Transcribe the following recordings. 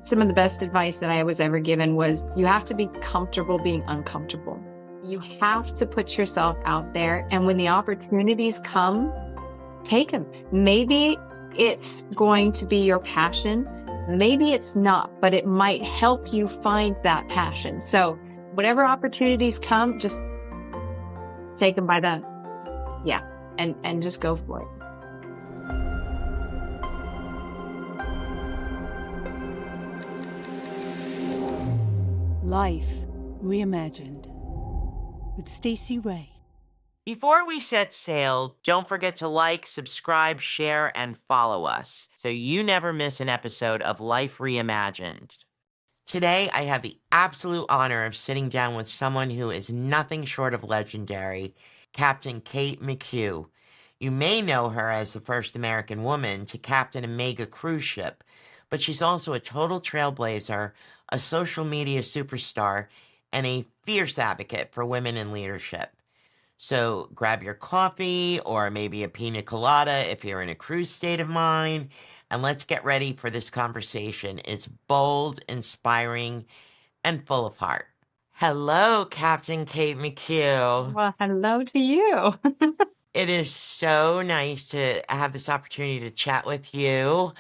Some of the best advice that I was ever given was you have to be comfortable being uncomfortable. You have to put yourself out there. And when the opportunities come, take them. Maybe it's going to be your passion. Maybe it's not, but it might help you find that passion. So whatever opportunities come, just take them by the, and just go for it. Life Reimagined with Stacey Ray. Before we set sail, don't forget to like, subscribe, share, and follow us so you never miss an episode of Life Reimagined. Today, I have the absolute honor of sitting down with someone who is nothing short of legendary, Captain Kate McCue. You may know her as the first American woman to captain a mega cruise ship, but she's also a total trailblazer, a social media superstar, and a fierce advocate for women in leadership. So grab your coffee or maybe a pina colada if you're in a cruise state of mind, and let's get ready for this conversation. It's bold, inspiring, and full of heart. Hello, Captain Kate McCue. Well, hello to you. It is so nice to have this opportunity to chat with you.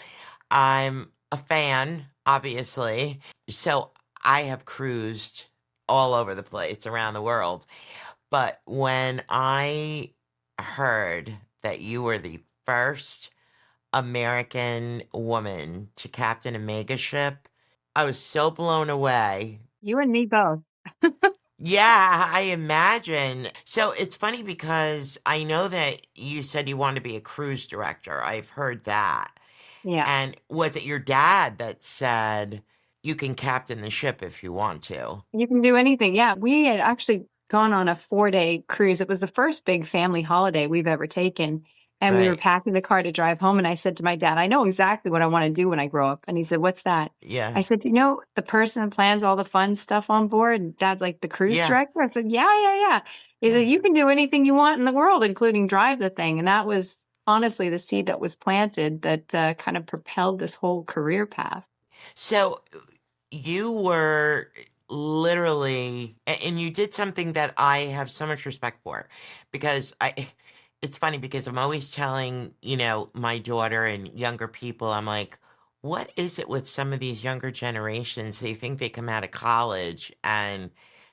I'm a fan, obviously. So I have cruised all over the place around the world. But when I heard that you were the first American woman to captain a megaship, I was so blown away. You and me both. Yeah, I imagine. So it's funny because I know that you said you want to be a cruise director. I've heard that. Yeah. And was it your dad that said you can captain the ship if you want to? You can do anything. Yeah. We had actually gone on a 4-day cruise. It was the first big family holiday we've ever taken. And we were Right. packing the car to drive home. And I said to my dad, I know exactly what I want to do when I grow up. And he said, what's that? Yeah. I said, the person that plans all the fun stuff on board. And Dad's like, the cruise Yeah. director? I said, yeah. He said, you can do anything you want in the world, including drive the thing. And that was honestly the seed that was planted that kind of propelled this whole career path. So you were literally, and you did something that I have so much respect for, because it's funny because I'm always telling, my daughter and younger people, I'm like, what is it with some of these younger generations? They think they come out of college and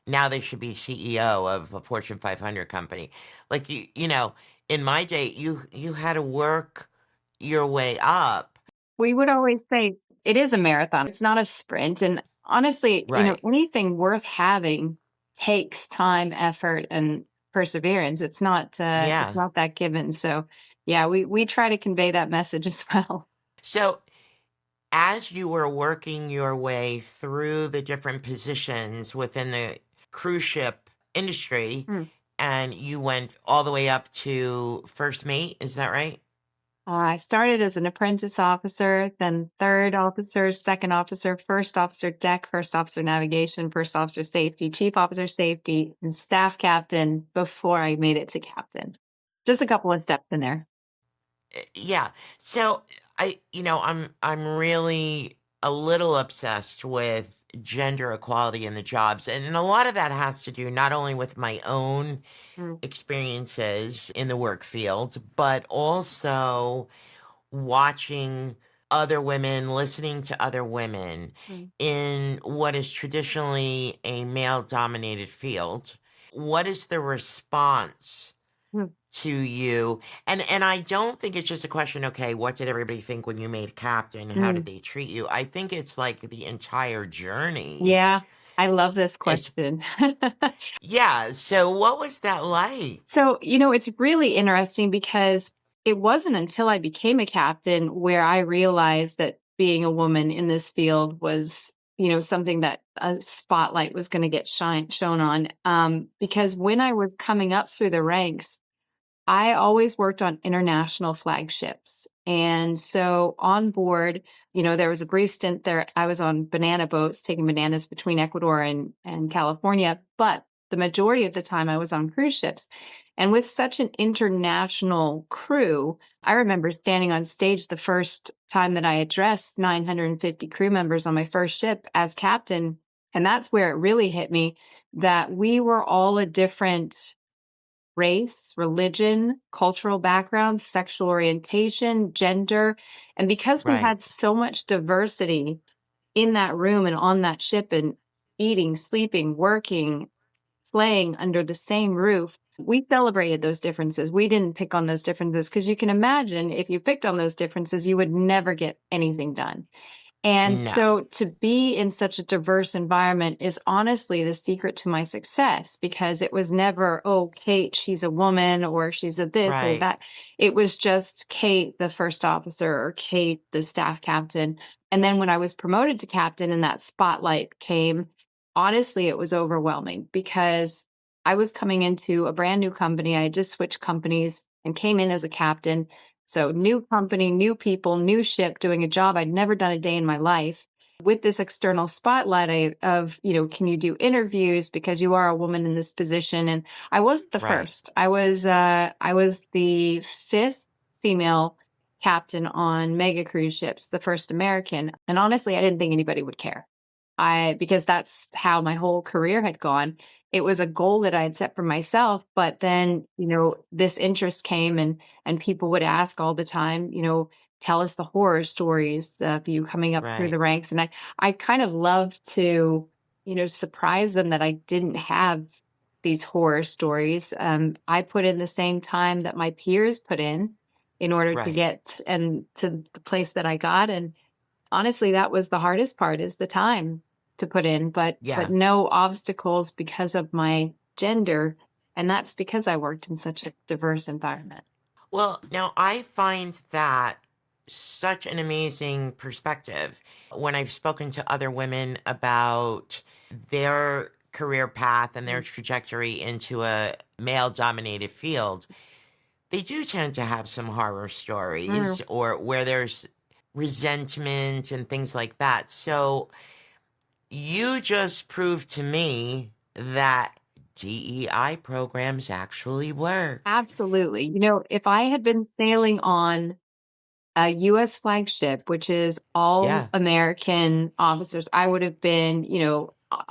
now they should be CEO of a Fortune 500 company. Like, in my day, you had to work your way up. We would always say it is a marathon. It's not a sprint. And honestly, Right. anything worth having takes time, effort, and perseverance. It's not Yeah. that given. So yeah, we try to convey that message as well. So as you were working your way through the different positions within the cruise ship industry, Hmm. and you went all the way up to first mate, is that right? I started as an apprentice officer, then third officer, second officer, first officer deck, first officer navigation, first officer safety, chief officer safety, and staff captain before I made it to captain. Just a couple of steps in there. Yeah. So I'm really a little obsessed with gender equality in the jobs. And a lot of that has to do not only with my own Mm. experiences in the work field, but also watching other women, listening to other women Mm. in what is traditionally a male-dominated field. What is the response Mm. to you? And I don't think it's just a question, okay, what did everybody think when you made captain? How did they treat you? I think it's like the entire journey. Yeah, I love this Is question. yeah. So what was that like? So, it's really interesting because it wasn't until I became a captain where I realized that being a woman in this field was, something that a spotlight was going to get shown on. Because when I was coming up through the ranks, I always worked on international flagships. And so on board, there was a brief stint there. I was on banana boats taking bananas between Ecuador and California. But the majority of the time I was on cruise ships. And with such an international crew, I remember standing on stage the first time that I addressed 950 crew members on my first ship as captain. And that's where it really hit me that we were all a different race, religion, cultural background, sexual orientation, gender. And because we Right. had so much diversity in that room and on that ship and eating, sleeping, working, playing under the same roof, we celebrated those differences. We didn't pick on those differences because you can imagine if you picked on those differences, you would never get anything done. And No. so to be in such a diverse environment is honestly the secret to my success because it was never, oh, Kate, she's a woman or she's a this or Right. that. It was just Kate, the first officer, or Kate, the staff captain. And then when I was promoted to captain and that spotlight came, honestly, it was overwhelming because I was coming into a brand new company. I had just switched companies and came in as a captain. So new company, new people, new ship, doing a job I'd never done a day in my life. With this external spotlight of, can you do interviews because you are a woman in this position? And I wasn't the Right. first. I was the fifth female captain on mega cruise ships, the first American. And honestly, I didn't think anybody would care. Because that's how my whole career had gone. It was a goal that I had set for myself, but then, this interest came and people would ask all the time, tell us the horror stories of you coming up through Right. the ranks. And I kind of loved to, surprise them that I didn't have these horror stories. I put in the same time that my peers put in order to Right. get and to the place that I got. And honestly, that was the hardest part is the time to put in, but Yeah. no obstacles because of my gender, and that's because I worked in such a diverse environment. Well, now I find that such an amazing perspective. When I've spoken to other women about their career path and their Mhm. trajectory into a male dominated field, they do tend to have some horror stories Mm, or where there's resentment and things like that. So you just proved to me that DEI programs actually work. absolutely. If I had been sailing on a US flagship, which is all Yeah. American officers, I would have been,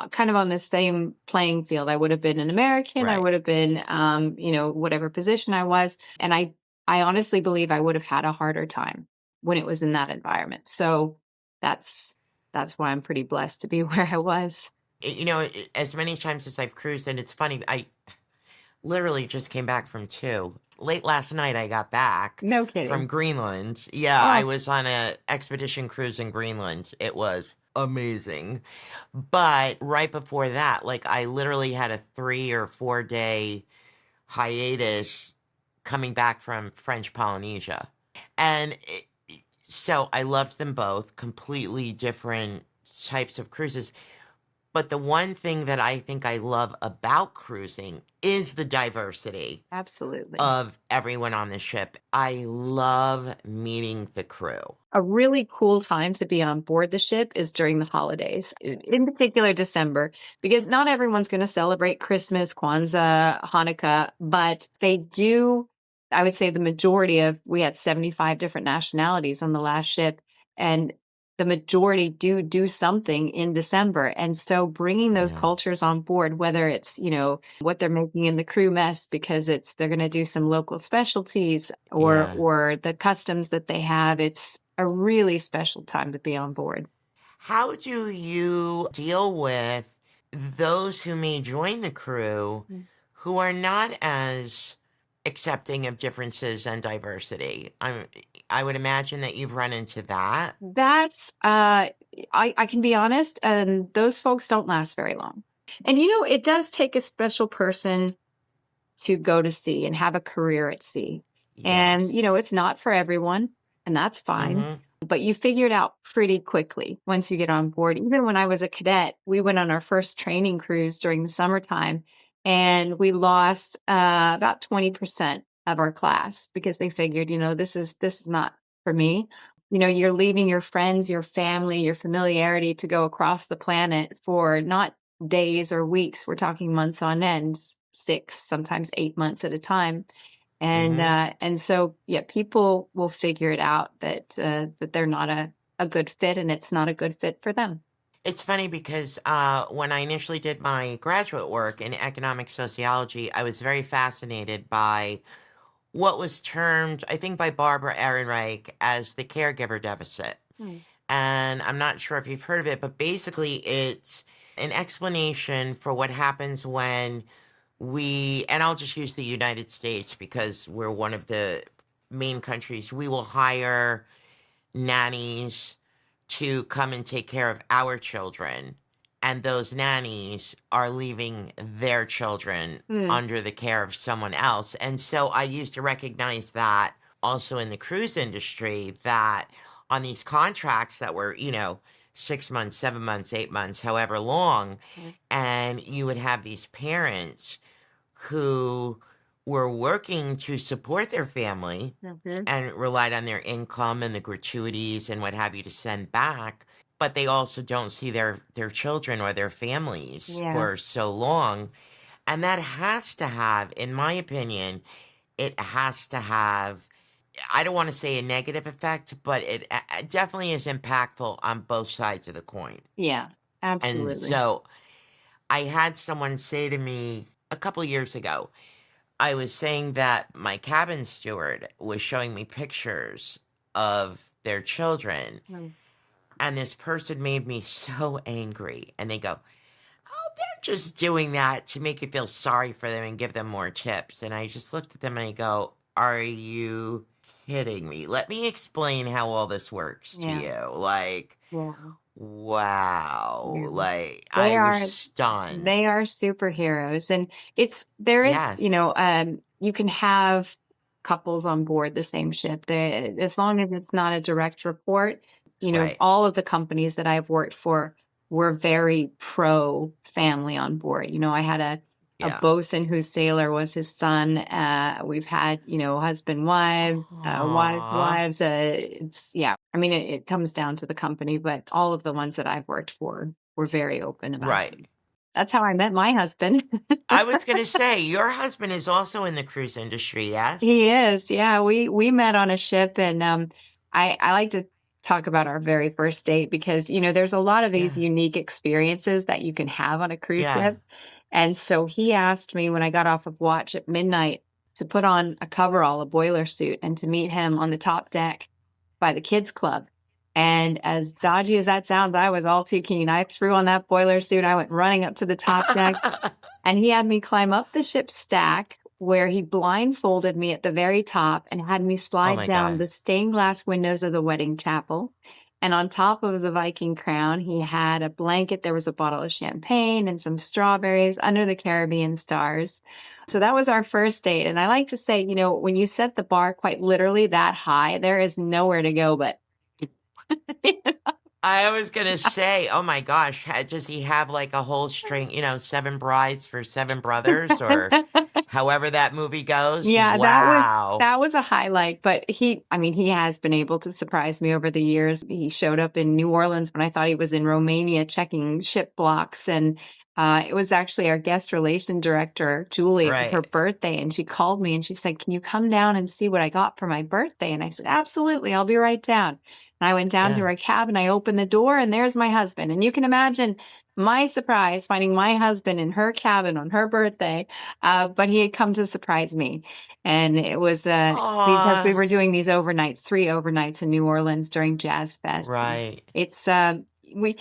kind of on the same playing field. I would have been an American. I Right. would have been, whatever position I was. And I honestly believe I would have had a harder time when it was in that environment. So that's, that's why I'm pretty blessed to be where I was. As many times as I've cruised, and it's funny, I literally just came back from two. Late last night, I got back No from kidding. Greenland. Yeah, I Oh, was on a expedition cruise in Greenland. It was amazing. But right before that, like I literally had a 3 or 4 day hiatus coming back from French Polynesia. And so I loved them both, completely different types of cruises. But the one thing that I think I love about cruising is the diversity absolutely. of everyone on the ship. I love meeting the crew. A really cool time to be on board the ship is during the holidays, in particular December, because not everyone's going to celebrate Christmas, Kwanzaa, Hanukkah, but they do. I would say the majority of, we had 75 different nationalities on the last ship, and the majority do something in December. And so bringing those Yeah. cultures on board, whether it's, what they're making in the crew mess because they're going to do some local specialties Yeah. or the customs that they have, it's a really special time to be on board. How do you deal with those who may join the crew Mm. who are not as accepting of differences and diversity? I would imagine that you've run into that. That's I can be honest, and those folks don't last very long. And it does take a special person to go to sea and have a career at sea. And Yes. it's not for everyone, and that's fine. Mm-hmm. But you figure it out pretty quickly once you get on board. Even when I was a cadet, we went on our first training cruise during the summertime, and we lost about 20% of our class because they figured, this is not for me. You're leaving your friends, your family, your familiarity to go across the planet for not days or weeks. We're talking months on end, 6, sometimes 8 months at a time. Hmm. And so, yeah, people will figure it out that that they're not a good fit, and it's not a good fit for them. It's funny because when I initially did my graduate work in economic sociology, I was very fascinated by what was termed, I think, by Barbara Ehrenreich as the caregiver deficit. Mm. And I'm not sure if you've heard of it, but basically it's an explanation for what happens when and I'll just use the United States because we're one of the main countries, we will hire nannies to come and take care of our children. And those nannies are leaving their children Mm. under the care of someone else. And so I used to recognize that also in the cruise industry, that on these contracts that were, 6 months, 7 months, 8 months, however long, Mm. and you would have these parents who were working to support their family Mhm. and relied on their income and the gratuities and what have you to send back, but they also don't see their children or their families Yeah. for so long. And that has to have, in my opinion, it has to have, I don't want to say a negative effect, but it definitely is impactful on both sides of the coin. Yeah. And Absolutely. so I had someone say to me a couple years ago, I was saying that my cabin steward was showing me pictures of their children, Mm. and this person made me so angry. And they go, "Oh, they're just doing that to make you feel sorry for them and give them more tips." And I just looked at them and I go, "Are you kidding me? Let me explain how all this works to Yeah. you." Like, Yeah. wow. Yeah. Like, They I was are stunned. they are superheroes, and there is, Yes. you can have couples on board the same ship. As long as it's not a direct report, Right. all of the companies that I've worked for were very pro family on board. I had a Yeah. bosun whose sailor was his son. We've had, husband, wives, Aww. wives. Yeah. I mean, it comes down to the company, but all of the ones that I've worked for were very open about it. Right. That's how I met my husband. I was gonna say, your husband is also in the cruise industry, He yes? is. Yeah, we met on a ship, and I like to talk about our very first date because there's a lot of these Yeah. unique experiences that you can have on a cruise Yeah. ship. And so he asked me when I got off of watch at midnight to put on a coverall, a boiler suit, and to meet him on the top deck by the kids club. And as dodgy as that sounds, I was all too keen. I threw on that boiler suit. I went running up to the top deck. And he had me climb up the ship's stack where he blindfolded me at the very top and had me Oh slide my down god. the stained glass windows of the wedding chapel. And on top of the Viking crown, he had a blanket. There was a bottle of champagne and some strawberries under the Caribbean stars. So that was our first date. And I like to say, when you set the bar quite literally that high, there is nowhere to go but. I was gonna say, oh my gosh, does he have like a whole string, 7 brides for 7 brothers or however that movie goes? Yeah, Wow. that was a highlight, but he has been able to surprise me over the years. He showed up in New Orleans when I thought he was in Romania checking ship blocks, and it was actually our guest relation director, Julie. It was her Right. birthday, and she called me and she said, "Can you come down and see what I got for my birthday?" And I said, "Absolutely, I'll be right down." And I went down to Yeah. her cabin, I opened the door, and there's my husband. And you can imagine my surprise finding my husband in her cabin on her birthday. But he had come to surprise me. And it was because we Aw. were doing these overnights, 3 overnights in New Orleans during Jazz Fest. And Right. it's we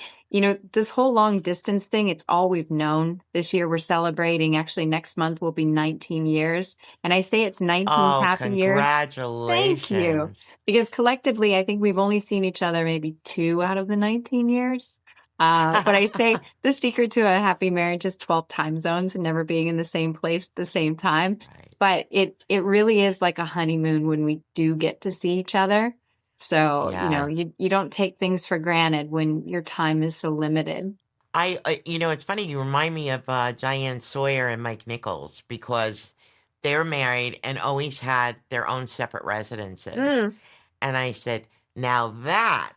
this whole long distance thing, it's all we've known. This year we're celebrating, actually next month will be 19 years. And I say it's 19 Oh, happy years. Thank you. congratulations. Because collectively, I think we've only seen each other maybe 2 out of the 19 years. But I say the secret to a happy marriage is 12 time zones and never being in the same place at the same time. Right. But it really is like a honeymoon when we do get to see each other. So, Yeah. you don't take things for granted when your time is so limited. It's funny, you remind me of Diane Sawyer and Mike Nichols because they're married and always had their own separate residences. Mm. And I said, Now that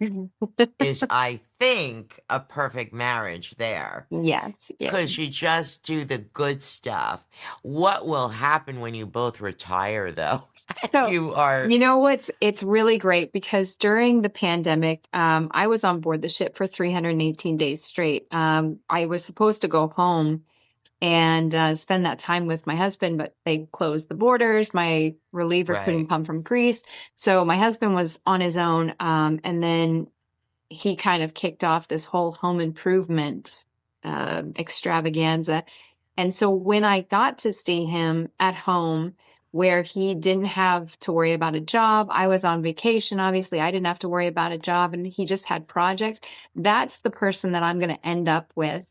is, I think, a perfect marriage there. Yes. Yeah. Because you just do the good stuff. What will happen when you both retire, though? So, You are. you know what's it's really great because during the pandemic, I was on board the ship for 318 days straight. I was supposed to go home and spend that time with my husband, but they closed the borders. My reliever couldn't Right. come from Greece. So my husband was on his own. And then he kind of kicked off this whole home improvement extravaganza. And so when I got to see him at home, where he didn't have to worry about a job, I was on vacation. Obviously, I didn't have to worry about a job, and he just had projects. That's the person that I'm going to end up with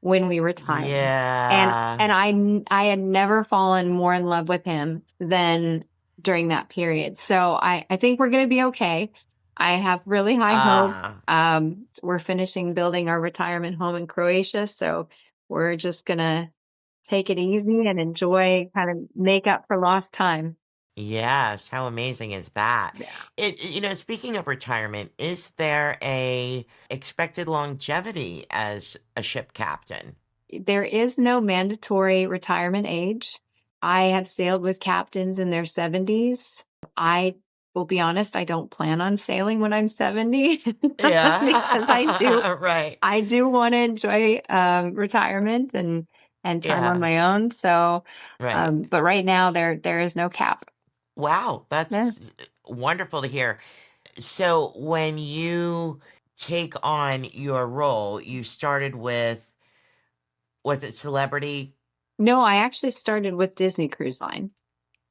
when we retire. And Yeah. I had never fallen more in love with him than during that period. So I think we're going to be okay. I have really high hope. We're finishing building our retirement home in Croatia, so we're just going to take it easy and enjoy, kind of make up for lost time. Yes. How amazing is that? Yeah. Speaking of retirement, is there a expected longevity as a ship captain? There is no mandatory retirement age. I have sailed with captains in their 70s. I will be honest, I don't plan on sailing when I'm 70 because Yeah. Right. I do want to enjoy retirement and time on Yeah. my own. So, Right. but right now there is no cap. Wow. Yeah. That's wonderful to hear. So when you take on your role, you started with, was it celebrity? No, I actually started with Disney Cruise Line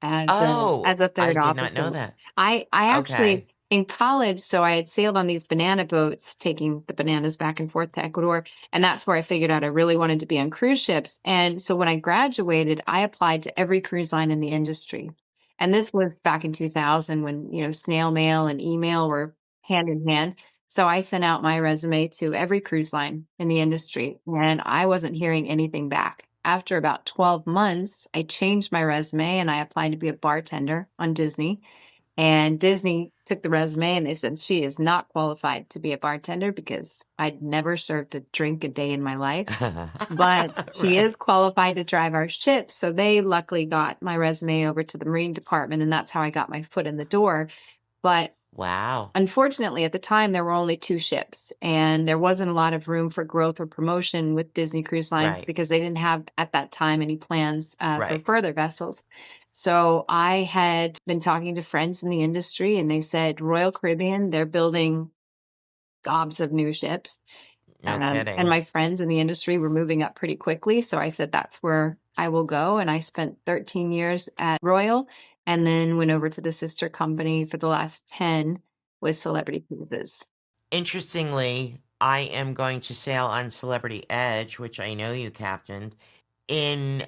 Oh, as a I third did not know officer. that. I actually Okay. in college, so I had sailed on these banana boats, taking the bananas back and forth to Ecuador, and that's where I figured out I really wanted to be on cruise ships. And so when I graduated, I applied to every cruise line in the industry. And this was back in 2000 when, snail mail and email were hand in hand. So I sent out my resume to every cruise line in the industry, and I wasn't hearing anything back. After about 12 months, I changed my resume and I applied to be a bartender on Disney. And Disney took the resume and they said she is not qualified to be a bartender because I'd never served a drink a day in my life. But she Right. is qualified to drive our ship. So they luckily got my resume over to the Marine Department, and that's how I got my foot in the door. But Wow. unfortunately, at the time, there were only 2 ships, and there wasn't a lot of room for growth or promotion with Disney Cruise Lines Right. because they didn't have, at that time, any plans for Right. further vessels. So I had been talking to friends in the industry, and they said Royal Caribbean, they're building gobs of new ships. No And kidding. my friends in the industry were moving up pretty quickly. So I said, that's where I will go. And I spent 13 years at Royal and then went over to the sister company for the last 10 with Celebrity Cruises. Interestingly, I am going to sail on Celebrity Edge, which I know you captained, in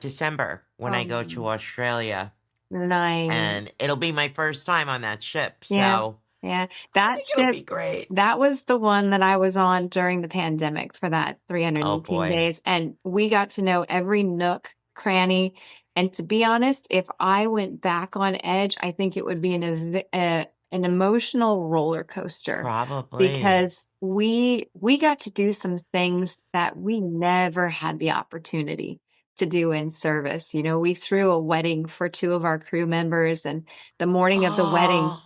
December when I go to Australia. Nice. And it'll be my first time on that ship. Yeah. So Yeah. I That think it'll ship, be great. that was the one that I was on during the pandemic for that Oh 318 boy. days. And we got to know every nook, cranny. And to be honest, if I went back on Edge, I think it would be an emotional roller coaster Probably. because we got to do some things that we never had the opportunity to do in service. We threw a wedding for 2 of our crew members, and the morning of the wedding, Oh,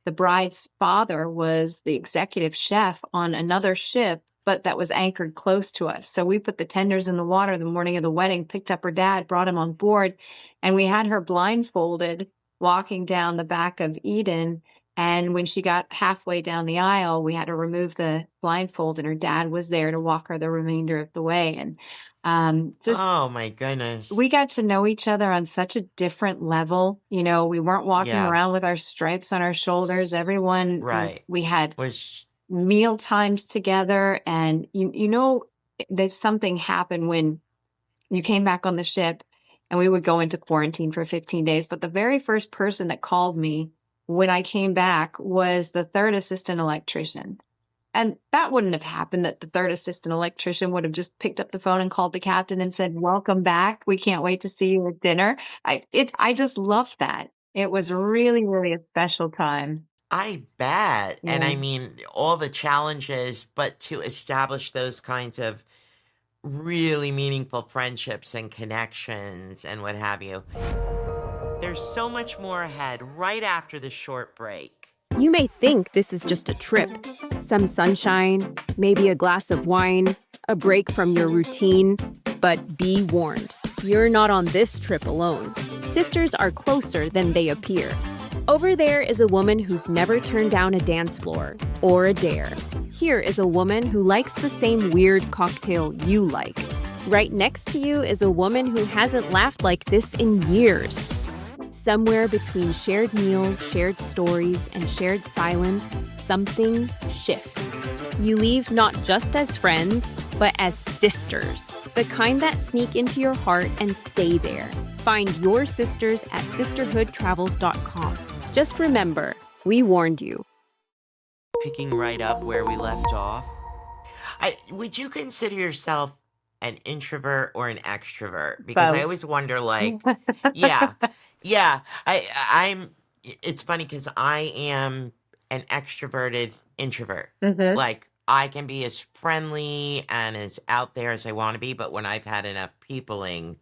the bride's father was the executive chef on another ship, but that was anchored close to us. So we put the tenders in the water the morning of the wedding, picked up her dad, brought him on board, and we had her blindfolded walking down the back of Eden. And when she got halfway down the aisle, we had to remove the blindfold, and her dad was there to walk her the remainder of the way. And just oh my goodness. we got to know each other on such a different level. We weren't walking Yes. around with our stripes on our shoulders. Everyone, Right. we had Was meal times together. And there's something happened when you came back on the ship and we would go into quarantine for 15 days. But the very first person that called me when I came back was the third assistant electrician. And that wouldn't have happened, that the third assistant electrician would have just picked up the phone and called the captain and said, "Welcome back. We can't wait to see you at dinner." I just loved that. It was really, really a special time. I bet. And Yeah. I mean, all the challenges, but to establish those kinds of really meaningful friendships and connections and what have you. There's so much more ahead right after the short break. You may think this is just a trip. Some sunshine, maybe a glass of wine, a break from your routine. But be warned, you're not on this trip alone. Sisters are closer than they appear. Over there is a woman who's never turned down a dance floor or a dare. Here is a woman who likes the same weird cocktail you like. Right next to you is a woman who hasn't laughed like this in years. Somewhere between shared meals, shared stories, and shared silence, something shifts. You leave not just as friends, but as sisters. The kind that sneak into your heart and stay there. Find your sisters at sisterhoodtravels.com. Just remember, we warned you. Picking right up where we left off. Would you consider yourself an introvert or an extrovert? Because I Both. always wonder, like, yeah, yeah. It's funny because I am an extroverted introvert. Mhm. Like, I can be as friendly and as out there as I want to be, but when I've had enough peopling,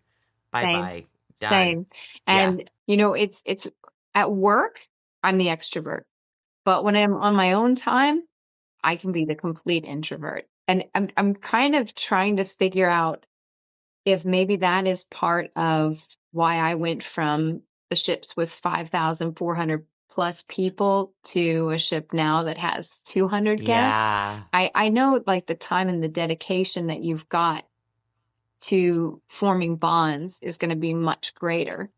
bye Same. bye, done. Same. Yeah. And it's at work, I'm the extrovert. But when I'm on my own time, I can be the complete introvert. And I'm kind of trying to figure out if maybe that is part of why I went from the ships with 5,400 plus people to a ship now that has 200 guests. Yeah. I know like the time and the dedication that you've got to forming bonds is going to be much greater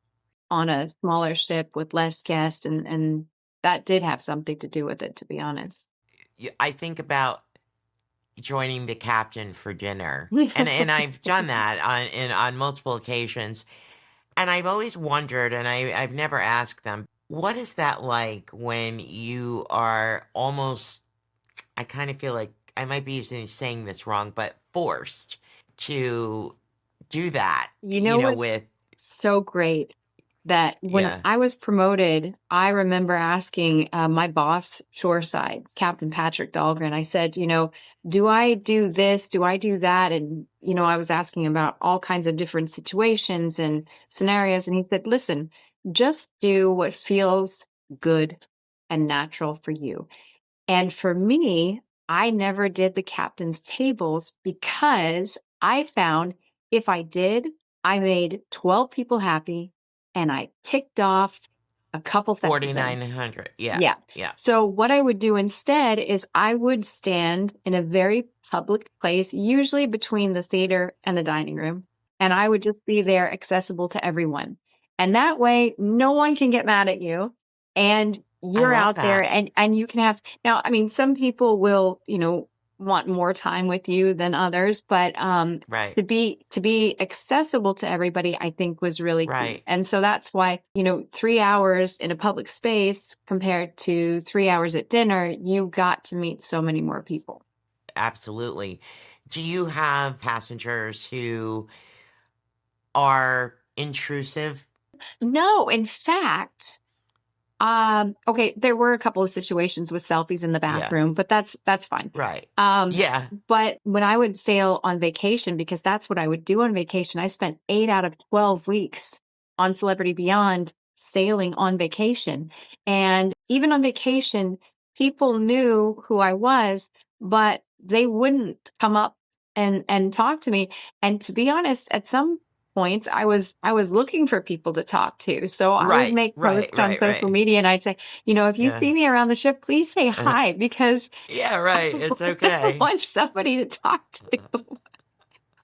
on a smaller ship with less guests, and that did have something to do with it, to be honest. I think about joining the captain for dinner. And I've done that on multiple occasions. And I've always wondered, and I've never asked them, what is that like when you are almost, I kind of feel like I might be saying this wrong, but forced to do that, You know what's with, so great that when yeah, I was promoted, I remember asking my boss, shoreside, Captain Patrick Dahlgren, I said, do I do this? Do I do that? And, I was asking about all kinds of different situations and scenarios. And he said, listen, just do what feels good and natural for you. And for me, I never did the captain's tables because I found if I did, I made 12 people happy and I ticked off a couple thousand. 4,900. Yeah. Yeah. Yeah. So what I would do instead is I would stand in a very public place, usually between the theater and the dining room, and I would just be there accessible to everyone. And that way, no one can get mad at you. And I you're love out there that. and you can have now, I mean, some people will, want more time with you than others, but Right. to be accessible to everybody, I think was really key. Right. And so that's why, 3 hours in a public space compared to 3 hours at dinner, you got to meet so many more people. Absolutely. Do you have passengers who are intrusive? No, in fact, okay, there were a couple of situations with selfies in the Yeah. bathroom, but that's fine. Right. Um, Yeah. but when I would sail on vacation, because that's what I would do on vacation, I spent 8 out of 12 weeks on Celebrity Beyond sailing on vacation. And even on vacation, people knew who I was, but they wouldn't come up and talk to me. And to be honest, at some points I was looking for people to talk to. So I would Right. make Right. posts on Right. social Right. media and I'd say, if you Yeah. see me around the ship, please say Uh, hi because yeah. Right. It's I okay. want somebody to talk to.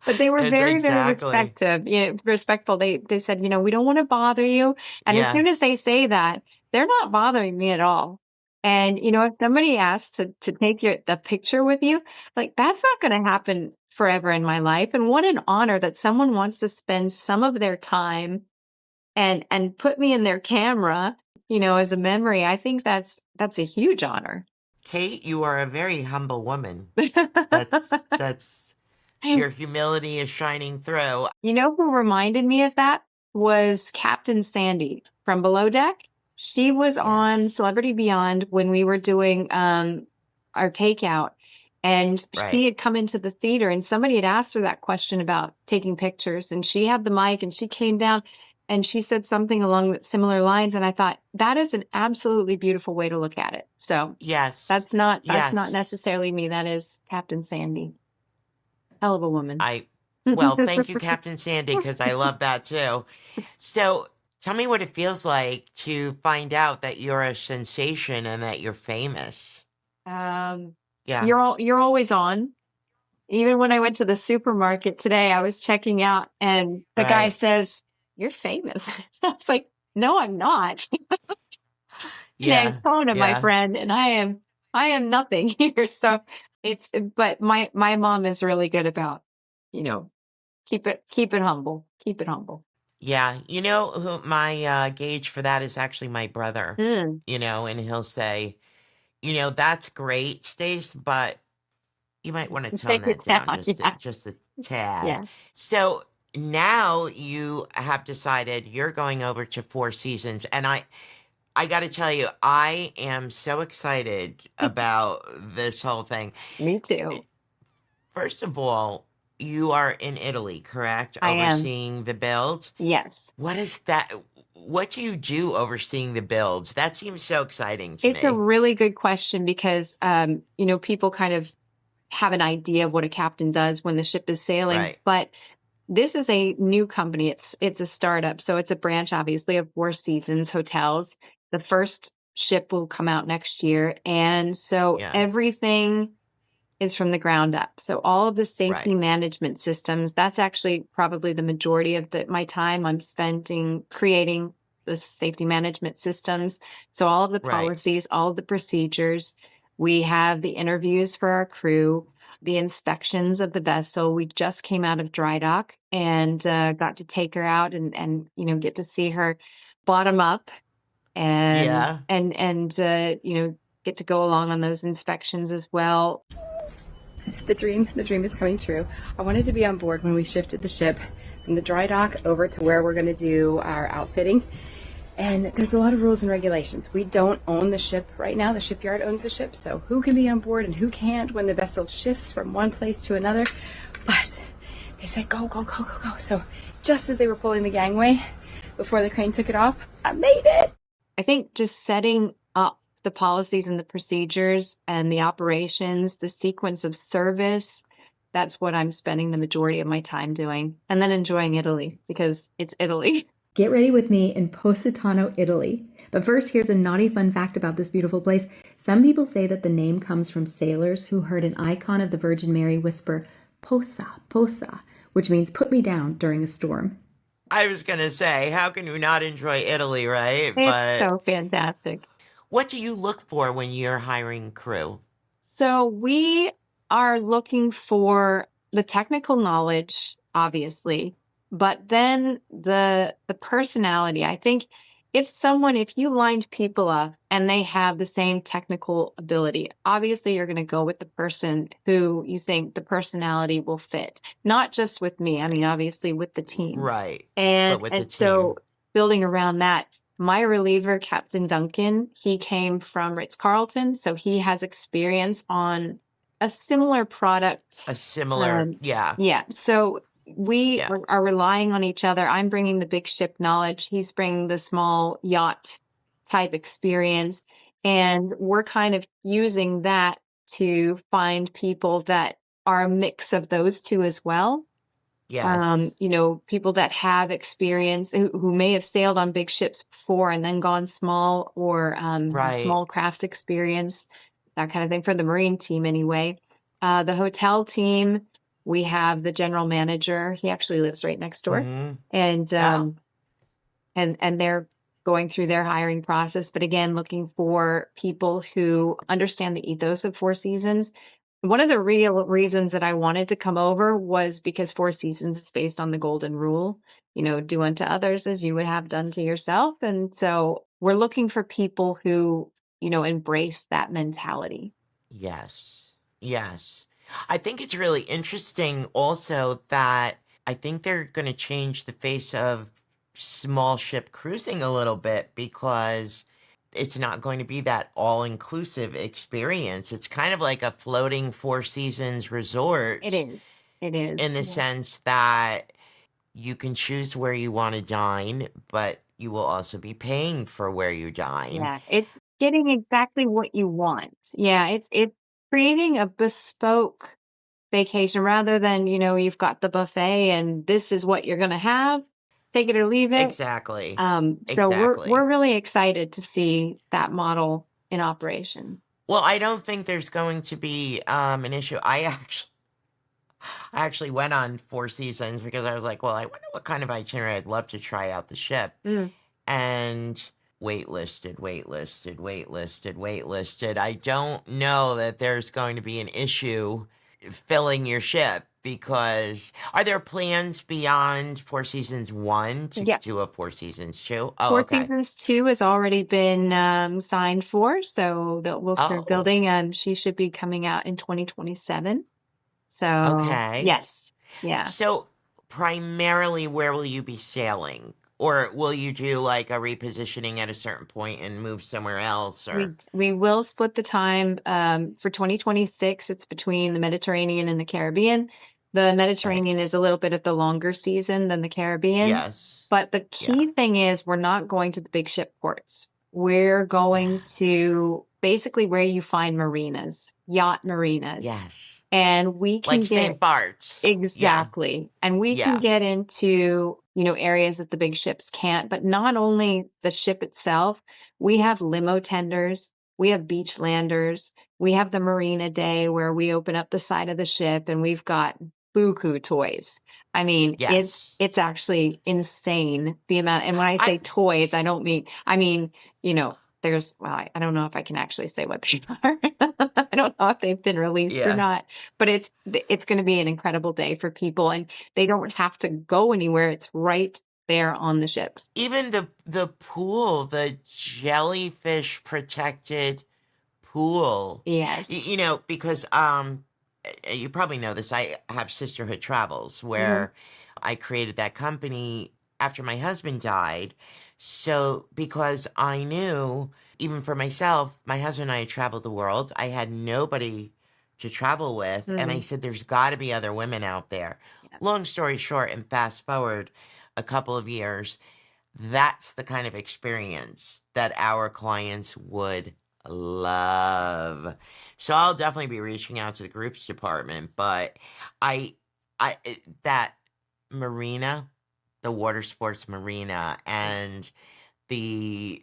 But they were It's very, very exactly. respectful. They said, we don't want to bother you. And as Yeah. soon as they say that, they're not bothering me at all. And if somebody asks to take the picture with you, like that's not going to happen forever in my life. And what an honor that someone wants to spend some of their time and put me in their camera, as a memory. I think that's a huge honor. Kate, you are a very humble woman. That's your humility is shining through. You know who reminded me of that was Captain Sandy from Below Deck. She was on Yes. Celebrity Beyond when we were doing our takeout, and Right. she had come into the theater, and somebody had asked her that question about taking pictures, and she had the mic, and she came down, and she said something along similar lines, and I thought that is an absolutely beautiful way to look at it. So Yes. that's not Yes. necessarily me. That is Captain Sandy. Hell of a woman. Well, thank you, Captain Sandy, because I love that too. So tell me what it feels like to find out that you're a sensation and that you're famous. Um, Yeah. you're always on. Even when I went to the supermarket today, I was checking out and the guy Right. says, "You're famous." I was like, "No, I'm not." Name's Yeah. Kona, my Yeah. friend, and I am nothing here. So but my mom is really good about, you know, keep it humble. Keep it humble. Yeah. You know who my gauge for that is actually my brother, Mm, and he'll say, that's great, Stace, but you might want to tone take that it down down. just Yeah. just a tad. Yeah. So now you have decided you're going over to Four Seasons, and I got to tell you, I am so excited about this whole thing. Me too. First of all, you are in Italy, correct? I am. Overseeing the build. Yes. What is that? What do you do overseeing the builds? That seems so exciting to It's a me. really good question because people kind of have an idea of what a captain does when the ship is sailing, Right, but this is a new company. It's a startup, so it's a branch, obviously, of Four Seasons Hotels. The first ship will come out next year, and so yeah, everything is from the ground up. So all of the safety right, management systems, that's actually probably the majority of my time I'm spending creating the safety management systems. So all of the right. policies, all of the procedures. We have the interviews for our crew, the inspections of the vessel. We just came out of dry dock and got to take her out and get to see her bottom up and Yeah. get to go along on those inspections as well. The dream is coming true. I wanted to be on board when we shifted the ship from the dry dock over to where we're going to do our outfitting. And there's a lot of rules and regulations. We don't own the ship right now. The shipyard owns the ship. So who can be on board and who can't when the vessel shifts from one place to another. But they said, go, go, go, go, go. So just as they were pulling the gangway before the crane took it off, I made it. I think just setting up the policies and the procedures and the operations, the sequence of service, that's what I'm spending the majority of my time doing. And then enjoying Italy because it's Italy. Get ready with me in Positano, Italy. But first, here's a naughty fun fact about this beautiful place. Some people say that the name comes from sailors who heard an icon of the Virgin Mary whisper, "Posa, posa," which means put me down during a storm. I was going to say, how can you not enjoy Italy, right? It's But so fantastic. what do you look for when you're hiring crew? So we are looking for the technical knowledge, obviously, but then the personality. I think if you lined people up and they have the same technical ability, obviously you're going to go with the person who you think the personality will fit. Not just with me, I mean, obviously with the team. Right. And But with the and so team. building around that, my reliever, Captain Duncan, he came from Ritz-Carlton, so he has experience on a similar product. A similar, yeah, Yeah, so we yeah, are relying on each other. I'm bringing the big ship knowledge. He's bringing the small yacht type experience, and we're kind of using that to find people that are a mix of those two as well. yes, People that have experience who may have sailed on big ships before and then gone small or right. small craft experience, that kind of thing for the Marine team anyway. The hotel team, we have the general manager. He actually lives right next door. Mm-hmm. And Oh, and they're going through their hiring process, but again, looking for people who understand the ethos of Four Seasons. One of the real reasons that I wanted to come over was because Four Seasons is based on the golden rule, do unto others as you would have done to yourself. And so we're looking for people who, embrace that mentality. yes, yes. I think it's really interesting also that I think they're going to change the face of small ship cruising a little bit because it's not going to be that all-inclusive experience. It's kind of like a floating Four Seasons It resort is. It is. in the sense that you can choose where you want to dine, but you will also be paying for where you dine. Yeah, it's getting exactly what you want. Yeah, it's creating a bespoke vacation rather than, you've got the buffet and this is what you're gonna have, take it or leave it. Exactly. So we're Exactly. really excited to see that model in operation. Well, I don't think there's going to be an issue. I actually went on Four Seasons because I was like, well, I wonder what kind of itinerary I'd love to try out the ship. Mm. And waitlisted. I don't know that there's going to be an issue filling your ship because are there plans beyond Four Seasons 1 to Yes. do a Four Seasons 2? Oh, Four okay. Seasons 2 has already been signed for, so that we'll start Oh, building. She should be coming out in 2027. So okay. yes, yeah. So primarily, where will you be sailing? Or will you do like a repositioning at a certain point and move somewhere else? Or We will split the time for 2026. It's between the Mediterranean and the Caribbean. The Mediterranean is a little bit of the longer season than the Caribbean. yes. But the key thing is we're not going to the big ship ports. We're going to basically where you find marinas, yacht marinas. Yes. And we can Like St. Bart's. exactly. And we can get into, areas that the big ships can't, but not only the ship itself, we have limo tenders, we have beach landers, we have the marina day where we open up the side of the ship and we've got buku toys. I mean, Yes. it's actually insane the amount. And when I say toys, I mean, I don't know if I can actually say what they are. I don't know if they've been released or not, but it's going to be an incredible day for people and they don't have to go anywhere. It's right there on the ship. Even the pool, the jellyfish protected pool. Yes. Because you probably know this. I have Sisterhood Travels where I created that company after my husband died. So because I knew, even for myself, my husband and I had traveled the world. I had nobody to travel with. And I said, there's got to be other women out there. Yeah. Long story short, and fast forward a couple of years, that's the kind of experience that our clients would love. So I'll definitely be reaching out to the groups department, but that marina, the water sports marina and the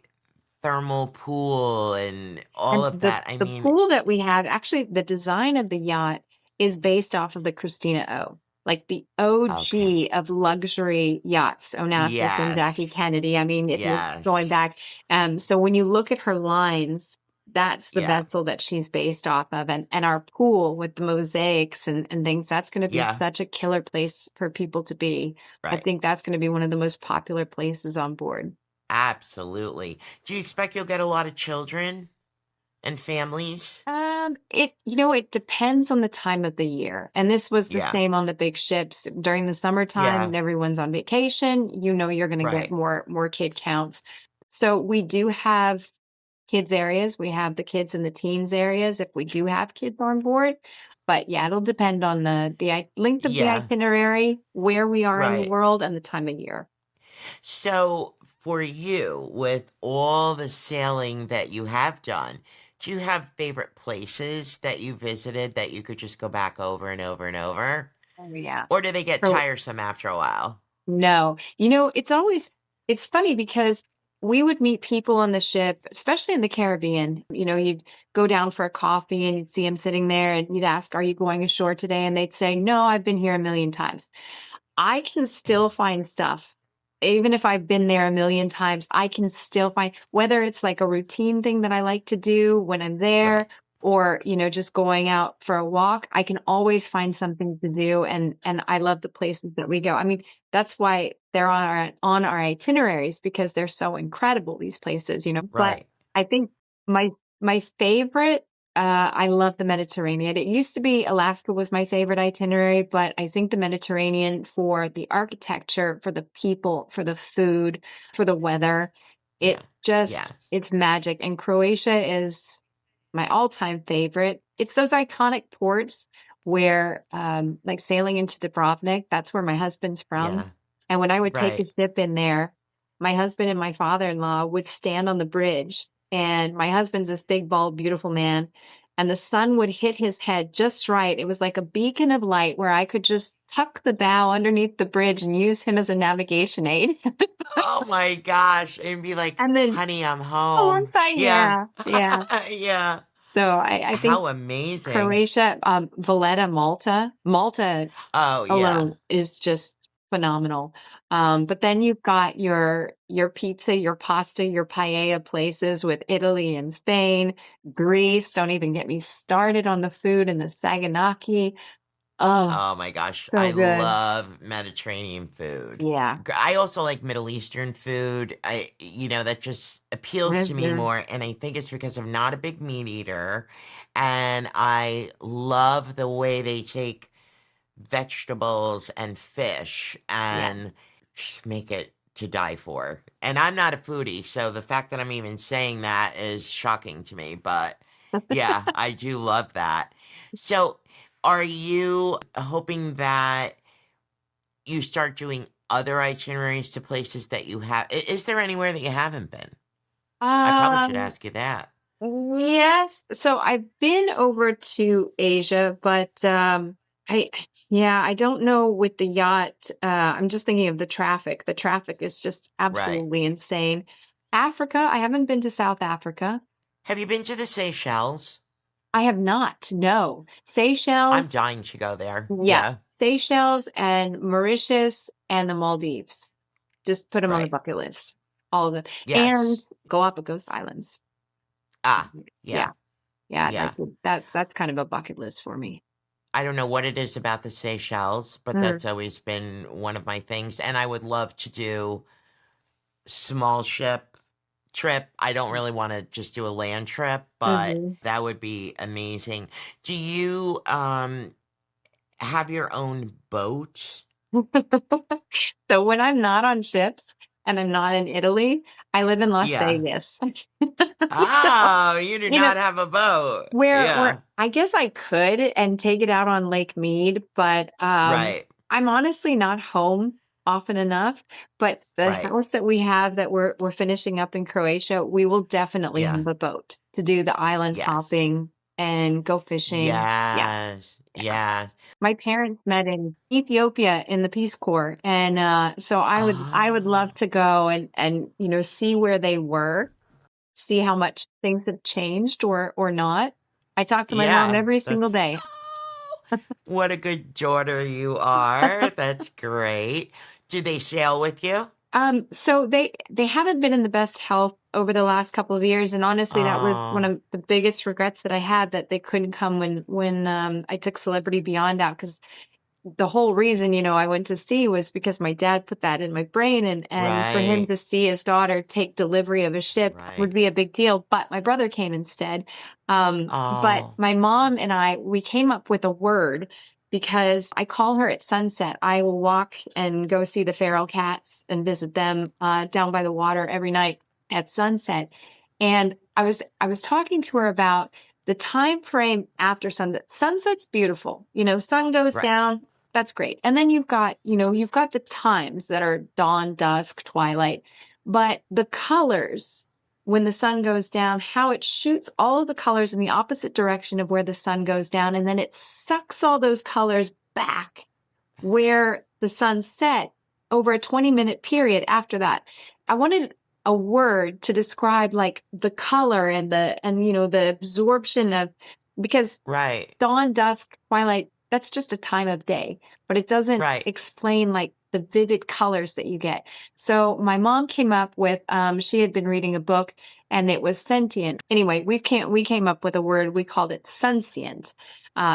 thermal pool and all of that. The pool that we have, actually the design of the yacht is based off of the Christina O. Like the OG of luxury yachts, Onassis and Jackie Kennedy. I mean, if you're going back. So when you look at her lines, that's the vessel that she's based off of. And our pool with the mosaics and things, that's going to be such a killer place for people to be. Right. I think that's going to be one of the most popular places on board. Absolutely. Do you expect you'll get a lot of children and families? It depends on the time of the year. And this was the same on the big ships during the summertime and everyone's on vacation, you're going to get more kid counts. So we do have kids areas. We have the kids and the teens areas if we do have kids on board. But it'll depend on the length of the itinerary, where we are in the world and the time of year. So for you, with all the sailing that you have done, do you have favorite places that you visited that you could just go back over and over and over? Oh, yeah. Or do they get tiresome after a while? No. It's funny because we would meet people on the ship, especially in the Caribbean. You'd go down for a coffee and you'd see them sitting there and you'd ask, are you going ashore today? And they'd say, no, I've been here a million times. I can still find stuff. Even if I've been there a million times, I can still find, whether it's like a routine thing that I like to do when I'm there or, just going out for a walk, I can always find something to do. And I love the places that we go. I mean, that's why they're on our itineraries because they're so incredible, these places, But I think my favorite I love the Mediterranean. It used to be Alaska was my favorite itinerary, but I think the Mediterranean for the architecture, for the people, for the food, for the weather, Yeah. it's magic. And Croatia is my all-time favorite. It's those iconic ports where, like sailing into Dubrovnik, that's where my husband's from. Yeah. And when I would take a Right. ship in there, my husband and my father-in-law would stand on the bridge, and my husband's this big, bald, beautiful man, and the sun would hit his head just right. It was like a beacon of light where I could just tuck the bow underneath the bridge and use him as a navigation aid. Oh my gosh. And be like, And then honey, I'm home. alongside, Yeah. yeah. Yeah. So I think How amazing. Croatia, Valletta, Malta Oh, yeah. alone is just phenomenal. But then you've got your pizza, your pasta, your paella places with Italy and Spain, Greece. Don't even get me started on the food and the saganaki. Oh, Oh my gosh, so I good. love Mediterranean food. Yeah. I also like Middle Eastern food. That just appeals to me Mhm. more, and I think it's because I'm not a big meat eater, and I love the way they take vegetables and fish Yeah. and just make it to die for. And I'm not a foodie, so the fact that I'm even saying that is shocking to me, but yeah, I do love that. So, are you hoping that you start doing other itineraries to places that you have? Is there anywhere that you haven't been? I probably should Um, ask you that. yes. So I've been over to Asia, but I yeah, I don't know with the yacht. I'm just thinking of the traffic. The traffic is just Right. absolutely insane. Africa, I haven't been to South Africa. Have you been to the Seychelles? I have not. No. I'm Seychelles, dying to go there. yes. Yeah, Seychelles and Mauritius and the Maldives. Just put them on the right. bucket list. All of them. And Yes. Galapagos Islands. Ah, yeah, Yeah. Yeah, yeah. that's kind of a bucket list for me. I don't know what it is about the Seychelles, but Mm, that's always been one of my things. And I would love to do small ship trip. I don't really want to just do a land trip, but mhm. that would be amazing. Do you have your own boat? So when I'm not on ships and I'm not in Italy, I live in Las Yeah. Vegas. So, Oh, you do you know, not have a boat. where Yeah. I guess I could and take it out on Lake Mead, but Right. I'm honestly not home often enough. But the Right. house that we have that we're finishing up in Croatia, we will definitely Yeah. have a boat to do the island Yes. hopping and go fishing. Yeah. Yes. Yeah. Yes. My parents met in Ethiopia in the Peace Corps, and so I would love Oh, to go and see where they were, see how much things have changed or not. I talk to my mom yeah. every single That's day. what a good daughter you are. That's great. Do they sail with you? So they haven't been in the best health over the last couple of years, and honestly, that was one Oh, of the biggest regrets that I had that they couldn't come when I took Celebrity Beyond out because the whole reason, I went to sea was because my dad put that in my brain and for him right. to see his daughter take delivery of a ship would Right. be a big deal. But my brother came instead. But Oh, my mom and we came up with a word because I call her at sunset. I will walk and go see the feral cats and visit them down by the water every night at sunset. And I was talking to her about the time frame after sunset. Sunset's beautiful. Sun goes right. down, that's great. And then you've got the times that are dawn, dusk, twilight, but the colors when the sun goes down, how it shoots all of the colors in the opposite direction of where the sun goes down, and then it sucks all those colors back where the sun set over a 20-minute period after that. I wanted a word to describe like the color and the absorption of because Right. dawn, dusk, twilight, that's just a time of day, but it doesn't Right. explain like the vivid colors that you get. So my mom came up with, she had been reading a book and it was sentient. Anyway, we came up with a word, we called it sunscient.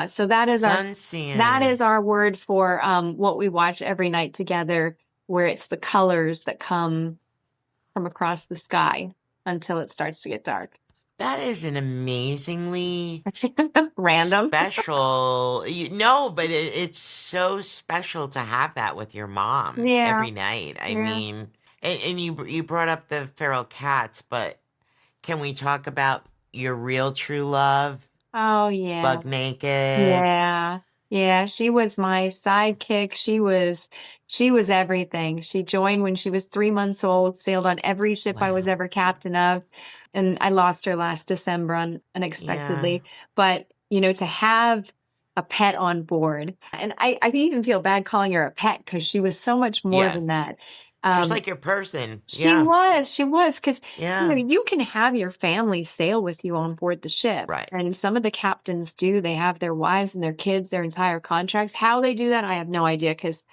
So that Sunscene. is our word for what we watch every night together, where it's the colors that come from across the sky until it starts to get dark. That is an amazingly Random. special. No, but it's so special to have that with your mom Yeah. every night. I Yeah. mean, and you brought up the feral cats, but can we talk about your real true love, Oh, yeah. Bug Naked? Yeah. Yeah, she was my sidekick. She was everything. She joined when she was 3 months old, sailed on every ship I was Wow. ever captain of, and I lost her last December Yeah. unexpectedly. But, to have a pet on board, and I can even feel bad calling her a pet because she was so much more Yeah. than that. She's Um, like your person. she Yeah. was, she was, because Yeah. you can have your family sail with you on board the ship. Right. And some of the captains do. They have their wives and their kids, their entire contracts. How they do that, I have no idea because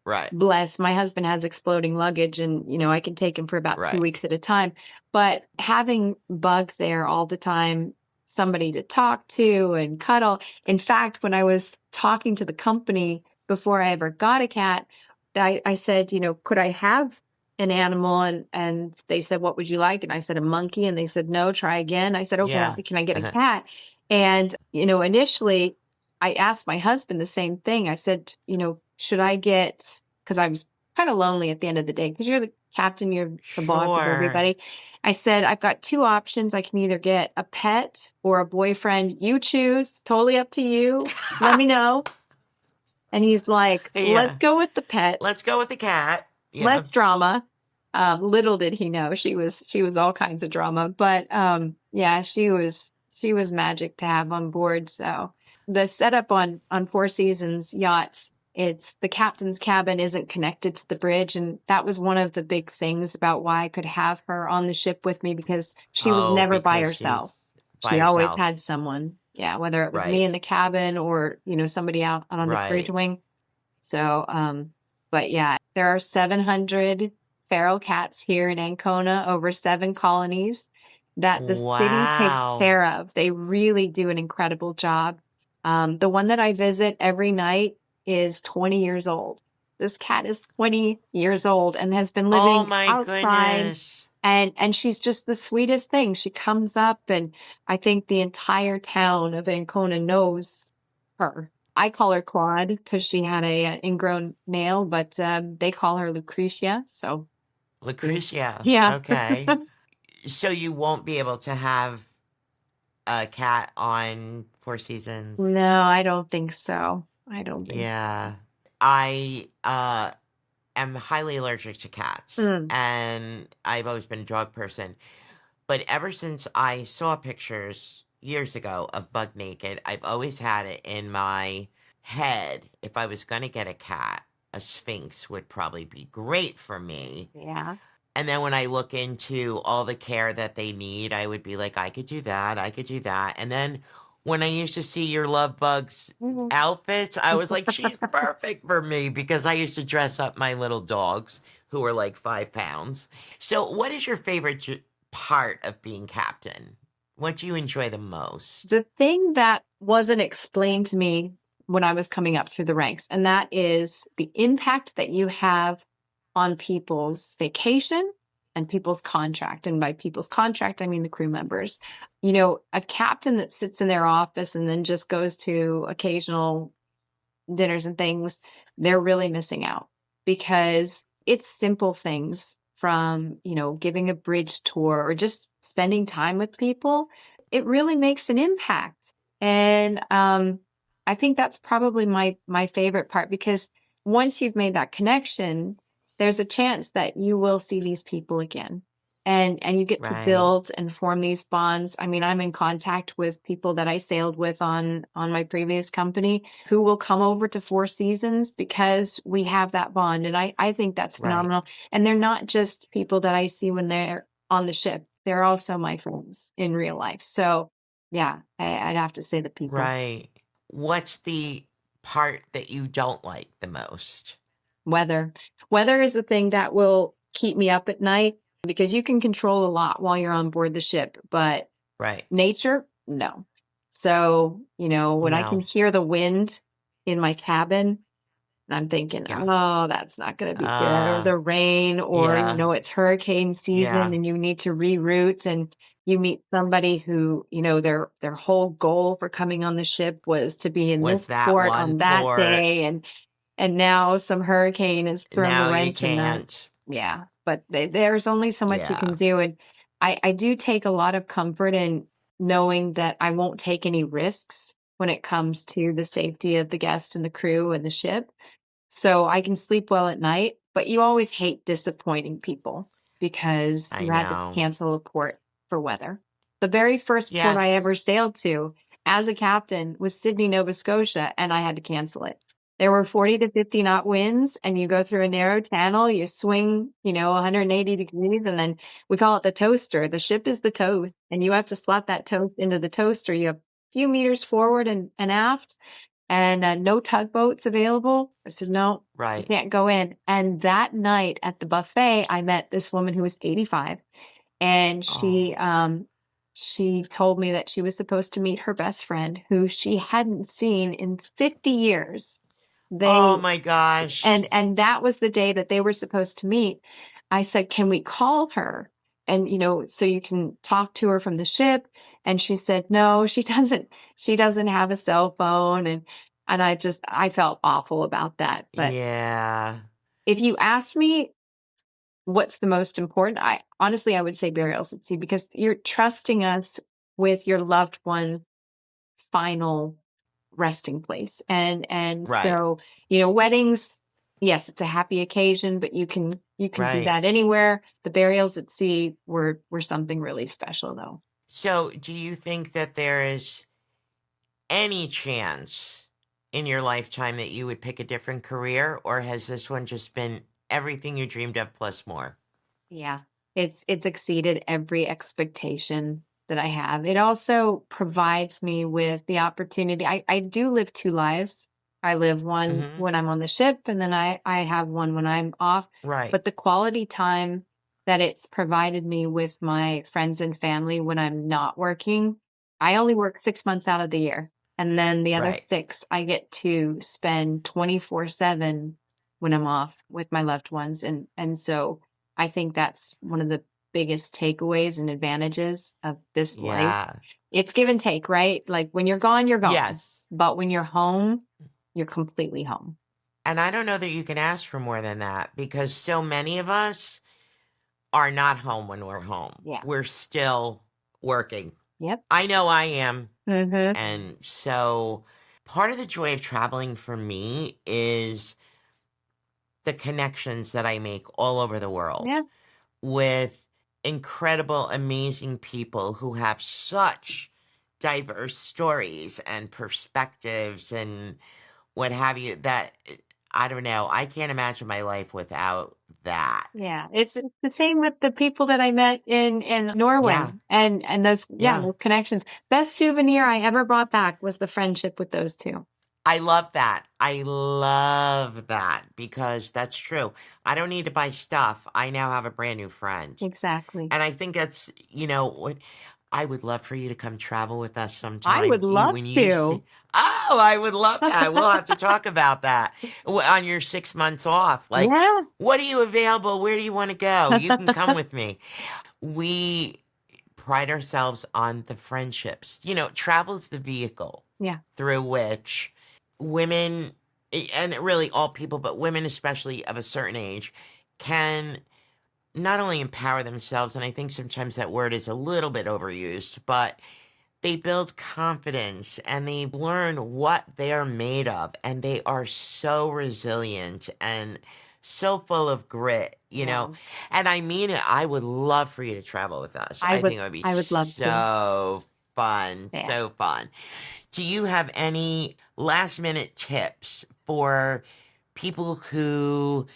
Right. bless, my husband has exploding luggage and, I can take him for about 2 Right. weeks at a time. But having Bug there all the time, somebody to talk to and cuddle. In fact, when I was talking to the company before I ever got a cat, I said, could I have an animal? And they said, what would you like? And I said, a monkey. And they said, no, try again. I said, okay, Yeah. can I get a cat? And, initially I asked my husband the same thing. I said, should I get, because I was kind of lonely at the end of the day, because you're the captain, you're the boss of Sure. everybody. I said, I've got two options. I can either get a pet or a boyfriend. You choose. Totally up to you. Let me know. And he's like, let's Yeah. go with the pet. Let's go with the cat. Yeah. Less drama. Little did he know she was all kinds of drama. But yeah, she was magic to have on board. So the setup on Four Seasons Yachts, it's the captain's cabin isn't connected to the bridge, and that was one of the big things about why I could have her on the ship with me, because she was never by because herself. she's by She always herself. had someone. Yeah, whether it was me Right. in the cabin or, somebody out on the bridge Right. wing. So, but yeah, there are 700 feral cats here in Ancona, over 7 colonies that the city takes Wow. care of. They really do an incredible job. The one that I visit every night is 20 years old. This cat is 20 years old and has been Oh living my outside. goodness. And she's just the sweetest thing. She comes up, and I think the entire town of Ancona knows her. I call her Claude because she had a ingrown nail, but they call her Lucretia. So Lucretia. yeah. Okay. So you won't be able to have a cat on Four Seasons? No, I don't think so. I don't think. Yeah. I am highly allergic to cats, and I've always been a dog person. But ever since I saw pictures years ago of Bug Naked, I've always had it in my head, if I was going to get a cat, a Sphynx would probably be great for me. Yeah. And then when I look into all the care that they need, I would be like, I could do that. I could do that. And then when I used to see your Love Bugs Mhm. outfits, I was like, she's perfect for me, because I used to dress up my little dogs who were like 5 pounds. So what is your favorite part of being captain? What do you enjoy the most? The thing that wasn't explained to me when I was coming up through the ranks, and that is the impact that you have on people's vacation and people's contract. And by people's contract, I mean the crew members. A captain that sits in their office and then just goes to occasional dinners and things, they're really missing out, because it's simple things from, giving a bridge tour or just spending time with people. It really makes an impact. And I think that's probably my favorite part, because once you've made that connection, there's a chance that you will see these people again. And you get to Right. build and form these bonds. I mean, I'm in contact with people that I sailed with on my previous company who will come over to Four Seasons because we have that bond. And I think that's Right. phenomenal. And they're not just people that I see when they're on the ship. They're also my friends in real life. So yeah, I'd have to say the people. Right. What's the part that you don't like the most? Weather. Weather is the thing that will keep me up at night, because you can control a lot while you're on board the ship, but Right. nature, no. So, when I can No. hear the wind in my cabin, And I'm thinking, Yeah. oh, that's not going to be good. Or the rain, or, Yeah. it's hurricane season Yeah. and you need to reroute, and you meet somebody who, their whole goal for coming on the ship was to be in Was this that port one on that port? day. And now some hurricane has thrown a Now you wrench in that. can't. Yeah. But there's only so much you Yeah. can do. And I do take a lot of comfort in knowing that I won't take any risks when it comes to the safety of the guest and the crew and the ship. So I can sleep well at night, but you always hate disappointing people because I you had to know. cancel a port for weather. The very first port I Yes. ever sailed to as a captain was Sydney, Nova Scotia, and I had to cancel it. There were 40 to 50 knot winds, and you go through a narrow channel, you swing, 180 degrees, and then we call it the toaster. The ship is the toast, and you have to slot that toast into the toaster. You have a few meters forward and aft, and no tugboats available. I said, no, you Right. can't go in. And that night at the buffet, I met this woman who was 85, and Oh. she told me that she was supposed to meet her best friend who she hadn't seen in 50 years. Oh They my gosh. and that was the day that they were supposed to meet. I said, "Can we call her? And, so you can talk to her from the ship." And she said, "No, she doesn't. She doesn't have a cell phone." And I felt awful about that. But Yeah. if you ask me what's the most important, I would say burials at sea, because you're trusting us with your loved one's final resting place. And Right. so, weddings, yes, it's a happy occasion, but you can do Right. that anywhere. The burials at sea were something really special, though. So, do you think that there is any chance in your lifetime that you would pick a different career, or has this one just been everything you dreamed of plus more? Yeah. It's exceeded every expectation that I have. It also provides me with the opportunity. I do live two lives. I live one Mm-hmm. when I'm on the ship, and then I have one when I'm off. Right. But the quality time that it's provided me with my friends and family when I'm not working, I only work 6 months out of the year. And then the other Right. 6, I get to spend 24/7 when I'm off with my loved ones. And so I think that's one of the biggest takeaways and advantages of this life. Yeah. It's give and take, right? Like when you're gone, you're gone. Yes. But when you're home, you're completely home. And I don't know that you can ask for more than that because so many of us are not home when we're home. Yeah. We're still working. Yep. I know I am. Mm-hmm. And so part of the joy of traveling for me is the connections that I make all over the world Yeah. with incredible, amazing people who have such diverse stories and perspectives and what have you that I don't know. I can't imagine my life without that. Yeah. It's the same with the people that I met in Norway, Yeah. and those Yeah. those connections. Best souvenir I ever brought back was the friendship with those two. I love that. I love that because that's true. I don't need to buy stuff. I now have a brand new friend. Exactly. And I think that's, what I would love for you to come travel with us I sometime. would love When you to. see, oh, I would love that. We'll have to talk about that on your 6 months off. Like, Yeah. what are you available? Where do you want to go? You can come with me. We pride ourselves on the friendships. Travel's the vehicle Yeah. through which women, and really all people, but women especially of a certain age, can not only empower themselves, and I think sometimes that word is a little bit overused, but they build confidence and they learn what they're made of, and they are so resilient and so full of grit, Yeah. And I mean it, I would love for you to travel with us. I I would think it would be I would love to. so fun, Yeah. so fun. Do you have any last minute tips for people who,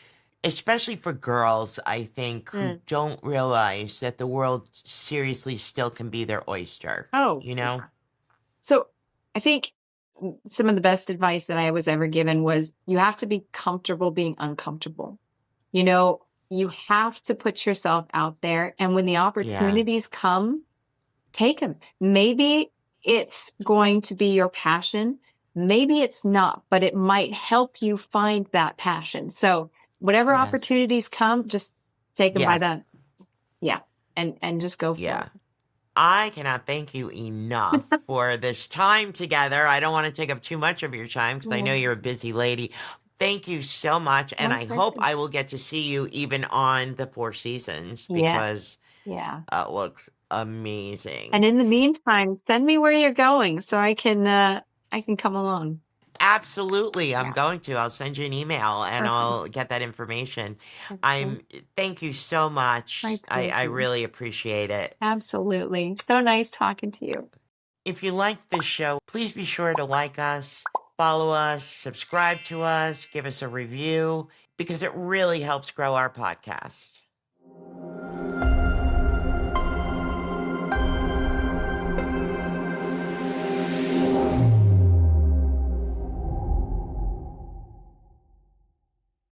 especially for girls, I think, who don't realize that the world seriously still can be their oyster? Oh, yeah. So I think some of the best advice that I was ever given was you have to be comfortable being uncomfortable. You have to put yourself out there. And when the Yeah. opportunities come, take them. Maybe it's going to be your passion. Maybe it's not, but it might help you find that passion. So whatever Yes. opportunities come, just take them Yeah. by the, and just go for Yeah. it. I cannot thank you enough for this time together. I don't want to take up too much of your time because I know you're a busy lady. Thank you so much. And My I hope pleasure. I will get to see you even on the Four Seasons Yeah. because Yeah. it looks amazing. And in the meantime, send me where you're going so I can come along. Absolutely. I'm Yeah. going to. I'll send you an email and Perfect. I'll get that information. Excellent. Thank you so much. My I pleasure. really appreciate it. Absolutely. So nice talking to you. If you liked this show, please be sure to like us, follow us, subscribe to us, give us a review, because it really helps grow our podcast.